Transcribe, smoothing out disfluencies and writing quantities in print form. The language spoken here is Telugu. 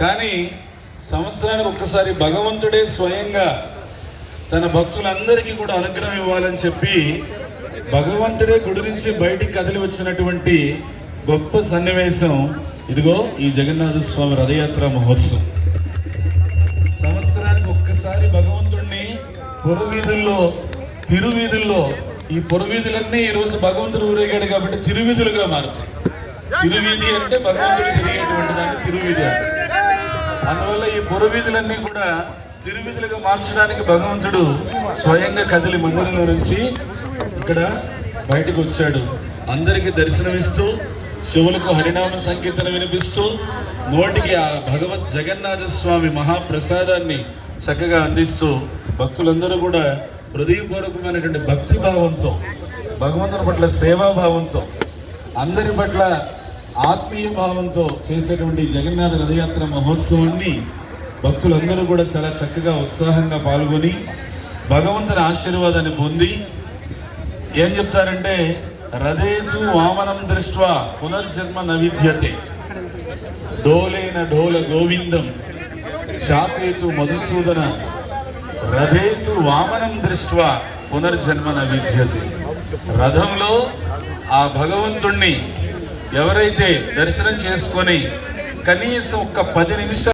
కానీ సంవత్సరానికి ఒక్కసారి భగవంతుడే స్వయంగా తన భక్తులందరికీ కూడా అనుగ్రహం ఇవ్వాలని చెప్పి భగవంతుడే గుడి నుంచి బయటికి కదిలి వచ్చినటువంటి గొప్ప సన్నివేశం ఇదిగో ఈ జగన్నాథ స్వామి రథయాత్ర మహోత్సవం. సంవత్సరానికి ఒక్కసారి భగవంతుడిని పురవీధుల్లో, తిరువీధుల్లో, ఈ పురవీధులన్నీ ఈరోజు భగవంతుడు ఊరేగాడు కాబట్టి తిరువీధులుగా మారుతాయి. తిరువీధి అంటే భగవంతుడు తిరిగేటువంటి దాన్ని తిరువీధి అంటే. అందువల్ల ఈ పురవీధులన్నీ కూడా తిరువీధులుగా మార్చడానికి భగవంతుడు స్వయంగా కదిలి మందిరంలో నుంచి ఇక్కడ బయటకు వచ్చాడు. అందరికీ దర్శనమిస్తూ, శివులకు హరినామ సంకీర్తన వినిపిస్తూ, నోటికి ఆ భగవత్ జగన్నాథ స్వామి మహాప్రసాదాన్ని చక్కగా అందిస్తూ భక్తులందరూ కూడా హృదయపూర్వకమైనటువంటి భక్తి భావంతో, భగవంతుని పట్ల సేవాభావంతో, అందరి పట్ల ఆత్మీయ భావంతో చేసేటువంటి జగన్నాథ రథయాత్ర మహోత్సవాన్ని భక్తులందరూ కూడా చాలా చక్కగా ఉత్సాహంగా పాల్గొని భగవంతుని ఆశీర్వాదాన్ని పొంది ఏం చెప్తారంటే, రథేతు వామనం దృష్ట్వా పునర్జన్మ నవిద్యతే, డోలేన డోల గోవిందం చాపేతు మధుసూదన, రథేతు వామనం దృష్ట్వా పునర్జన్మ నవిద్యతే. రథంలో ఆ భగవంతుణ్ణి ఎవరైతే దర్శనం చేసుకొని కనీసం ఒక్క 10 నిమిషాలు